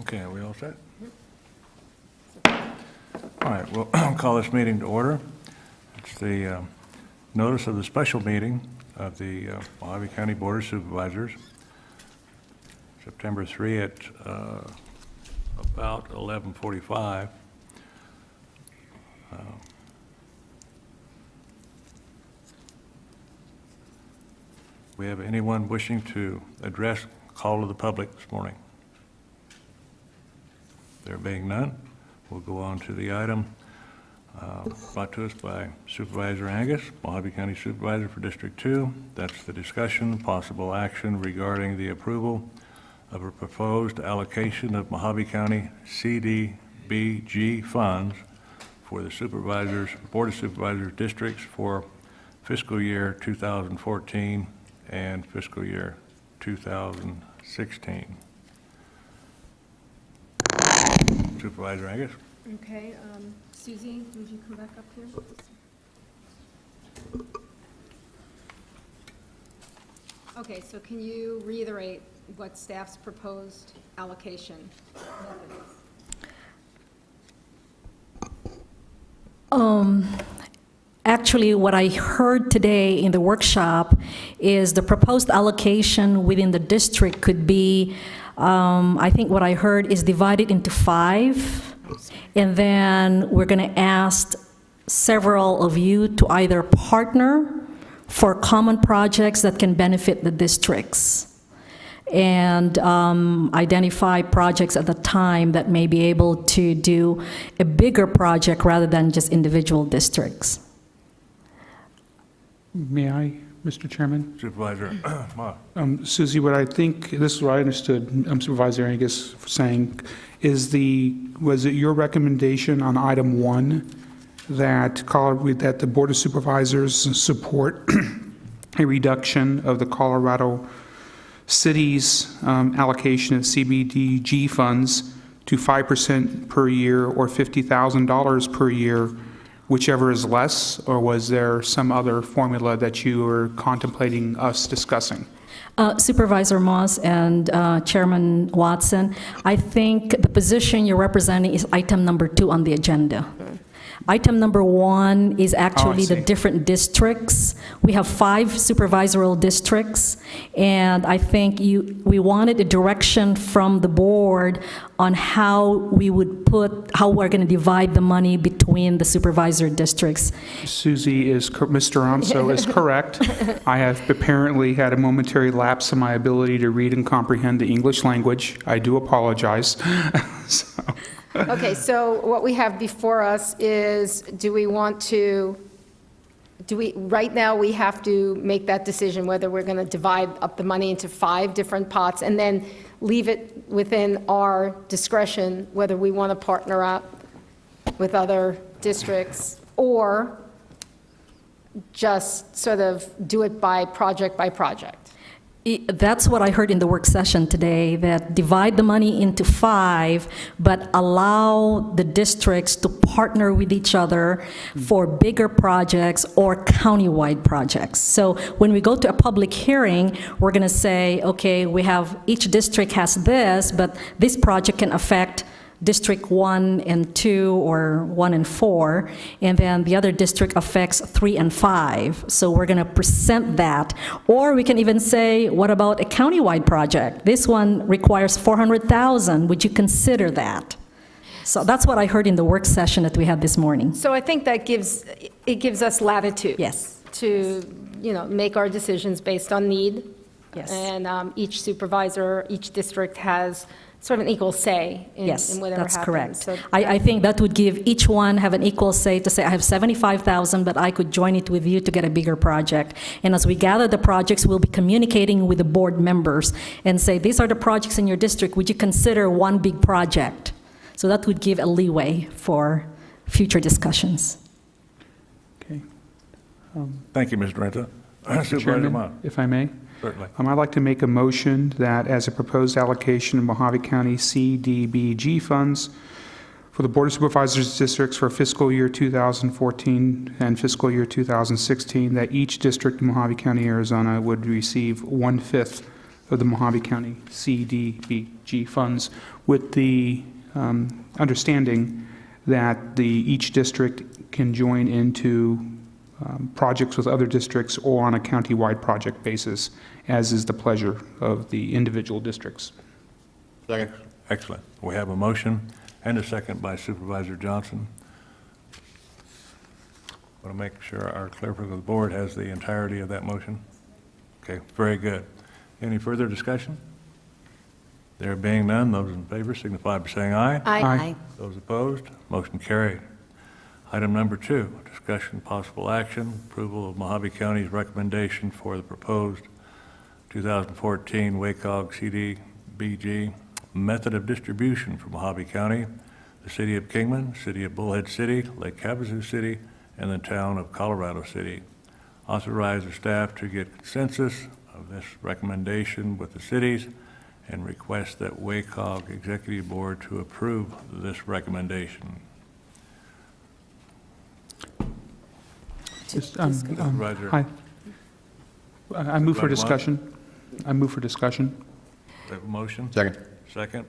Okay, are we all set? All right, we'll call this meeting to order. It's the notice of the special meeting of the Mohave County Board of Supervisors, September 3 at about 11:45. We have anyone wishing to address call of the public this morning? There being none, we'll go on to the item brought to us by Supervisor Angus, Mohave County Supervisor for District 2. That's the discussion, possible action regarding the approval of a proposed allocation of Mohave County CDBG funds for the Supervisors, Board of Supervisors districts for fiscal year 2014 and fiscal year 2016. Supervisor Angus? Okay, Susie, would you come back up here? Okay, so can you reiterate what staff's proposed allocation method is? Actually, what I heard today in the workshop is the proposed allocation within the district could be, I think what I heard is divided into 5, and then we're going to ask several of you to either partner for common projects that can benefit the districts and identify projects at the time that may be able to do a bigger project rather than just individual districts. May I, Mr. Chairman? Supervisor Ma. Susie, what I think, this is what I understood Supervisor Angus saying, is was it your recommendation on item 1 that the Board of Supervisors support a reduction of the Colorado City's allocation of CBDG funds to 5% per year or $50,000 per year, whichever is less, or was there some other formula that you were contemplating us discussing? Supervisor Moss and Chairman Watson, I think the position you're representing is item number 2 on the agenda. Item number 1 is actually the different districts. We have 5 supervisorial districts, and I think we wanted a direction from the board on how we're going to divide the money between the supervisor districts. Susie Mr. Ronso is correct. I have apparently had a momentary lapse in my ability to read and comprehend the English language. I do apologize. So. Okay, so what we have before us is, right now we have to make that decision whether we're going to divide up the money into 5 different pots and then leave it within our discretion whether we want to partner up with other districts or just sort of do it by project by project. That's what I heard in the work session today, that divide the money into 5, but allow the districts to partner with each other for bigger projects or countywide projects. So when we go to a public hearing, we're going to say, okay, each district has this, but this project can affect District 1 and 2 or 1 and 4, and then the other district affects 3 and 5. So we're going to present that. Or we can even say, what about a countywide project? This one requires $400,000. Would you consider that? So that's what I heard in the work session that we had this morning. So I think that gives us latitude. Yes. To, make our decisions based on need. Yes. And each supervisor, each district has sort of an equal say in whatever happens. That's correct. So I think that would give each one have an equal say to say, I have $75,000, but I could join it with you to get a bigger project. And as we gather the projects, we'll be communicating with the board members and say, these are the projects in your district. Would you consider one big project? So that would give a leeway for future discussions. Okay. Thank you, Mr. Renta. Mr. Supervisor Ma. Chairman, if I may? Certainly. I'd like to make a motion that as a proposed allocation of Mohave County CDBG funds for the Board of Supervisors districts for fiscal year 2014 and fiscal year 2016, that each district in Mohave County, Arizona would receive 1/5 of the Mohave County CDBG funds, with the understanding that each district can join into projects with other districts or on a county-wide project basis, as is the pleasure of the individual districts. Second. Excellent. We have a motion and a second by Supervisor Johnson. Want to make sure our clerk of the board has the entirety of that motion? Okay, very good. Any further discussion? There being none, those in favor signify by saying aye. Aye. Those opposed, motion carried. Item number 2, discussion possible action, approval of Mohave County's recommendation for the proposed 2014 WACOG CDBG method of distribution for Mohave County, the City of Kingman, City of Bullhead City, Lake Havasu City, and the Town of Colorado City. Authorize the staff to get consensus of this recommendation with the cities and request that WACOG Executive Board to approve this recommendation. Supervisor, Hi. I move for Supervisor discussion. I move for discussion. we have a motion? Second. Second.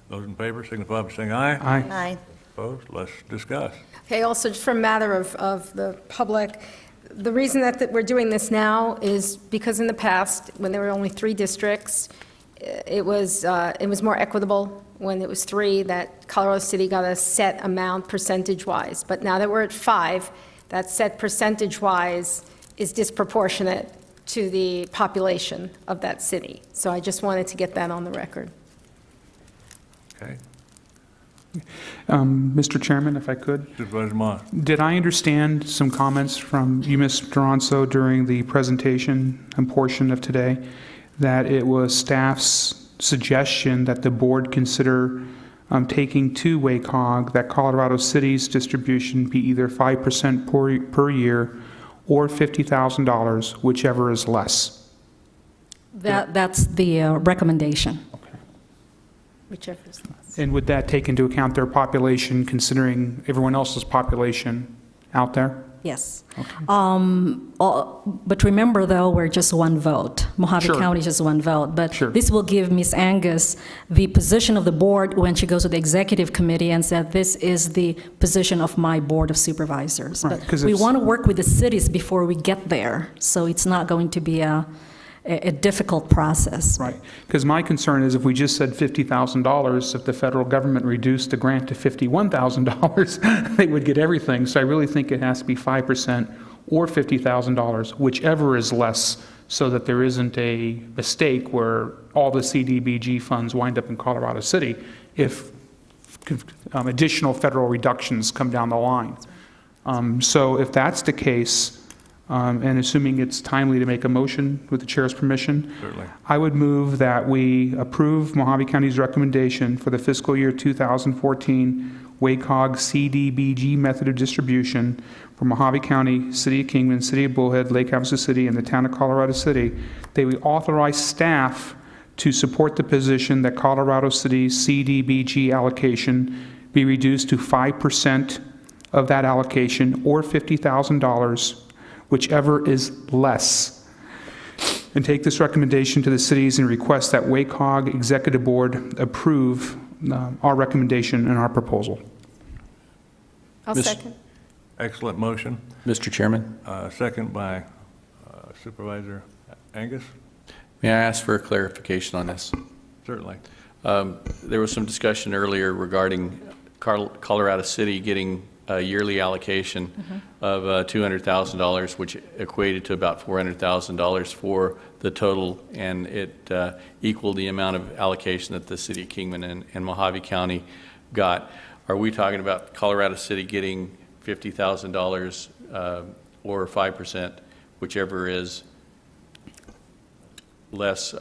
Those in favor signify by saying aye. Aye. Aye. Opposed? Let's discuss. Okay, also, just for a matter of the public, the reason that we're doing this now is because in the past, when there were only 3 districts, it was more equitable when it was 3, that Colorado City got a set amount percentage-wise. But now that we're at 5, that set percentage-wise is disproportionate to the population of that city. So I just wanted to get that on the record. Okay. Mr. Chairman, if I could. Supervisor Moss. Did I understand some comments from you, Mr. Duranzo, during the presentation and portion of today, that it was staff's suggestion that the board consider taking to WACOG that Colorado City's distribution be either 5% per year or $50,000, whichever is less? That's the recommendation. Whichever is less. And would that take into account their population, considering everyone else's population out there? Yes. But remember, though, we're just one vote. Mohave Sure. County is just one vote. But Sure. this will give Ms. Angus the position of the board when she goes to the executive committee and said, this is the position of my board of supervisors. Right, But 'cause we it's- want to work with the cities before we get there, so it's not going to be a difficult process. Right, because my concern is if we just said $50,000, if the federal government reduced the grant to $51,000, they would get everything. So I really think it has to be 5% or $50,000, whichever is less, so that there isn't a mistake where all the CDBG funds wind up in Colorado City if additional federal reductions come down the line. So if that's the case, and assuming it's timely to make a motion with the chair's permission, Certainly. I would move that we approve Mohave County's recommendation for the fiscal year 2014 WACOG CDBG method of distribution for Mohave County, City of Kingman, City of Bullhead, Lake Havasu City, and the Town of Colorado City. That we authorize staff to support the position that Colorado City's CDBG allocation be reduced to 5% of that allocation or $50,000, whichever is less, and take this recommendation to the cities and request that WACOG Executive Board approve our recommendation and our proposal. I'll Miss- second. Excellent motion. Mr. Chairman, Second by Supervisor Angus. may I ask for a clarification on this? Certainly. There was some discussion earlier regarding Colorado City getting a yearly allocation of $200,000, which equated to about $400,000 for the total, and it equaled the amount of allocation that the City of Kingman and Mohave County got. Are we talking about Colorado City getting $50,000 or 5%, whichever is less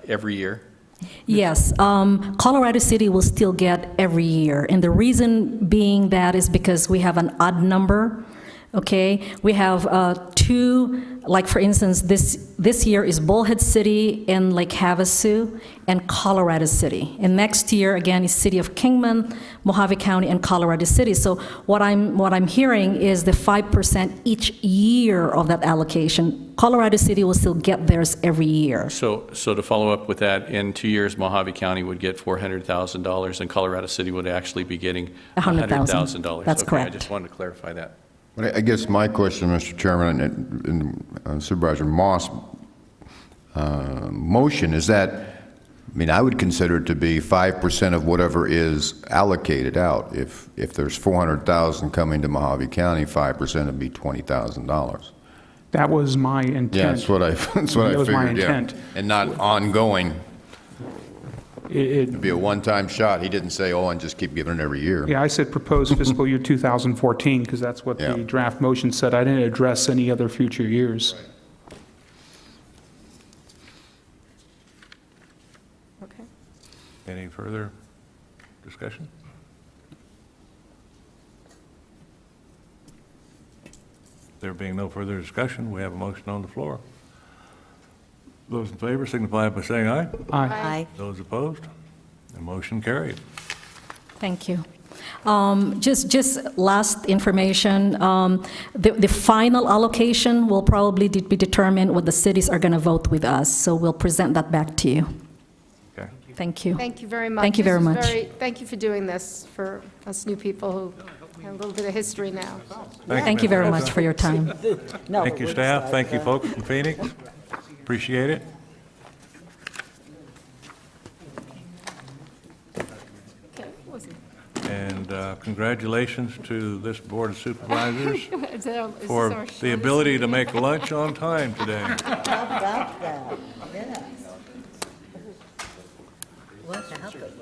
every year? Yes, Colorado City will still get every year, and the reason being that is because we have an odd number, okay? We have 2 two, like for instance, this year is Bullhead City and Lake Havasu and Colorado City. And next year, again, is City of Kingman, Mohave County, and Colorado City. So what I'm hearing is the 5% each year of that allocation. Colorado City will still get theirs every year. So to follow up with that, in 2 years, Mohave County would get $400,000, and Colorado City would actually be getting $100,000. That's Okay, correct. I just wanted to clarify that. But I guess my question, Mr. Chairman, and Supervisor Moss' motion is that, I mean, I would consider it to be 5% of whatever is allocated out. If there's 400,000 coming to Mohave County, 5% would be $20,000. That was my intent. Yeah, that's what I That was my figured, yeah. intent. And not ongoing, It- it'd be a one-time shot. He didn't say, oh, and just keep giving it every year. Yeah, I said proposed fiscal year 2014, because that's what the Yeah. draft motion said. I didn't address any other future years. Okay. Any further discussion? There being no further discussion, we have a motion on the floor. Those in favor signify by saying aye. Aye. Those opposed? The motion carried. Thank you. Just last information, the final allocation will probably be determined when the cities are going to vote with us, so we'll present that back to you. Okay. Thank you. Thank you very much. Thank you very This is much. Thank you for doing this for us new people who have a little bit of history now. Thank you very much for your time. Thank you, staff. Thank you, folks from Phoenix. Appreciate it. Okay, what was it? And congratulations to this Board of Supervisors Is that- is this for our the shortest- ability to make lunch on time today. How about that? Yes. What happened?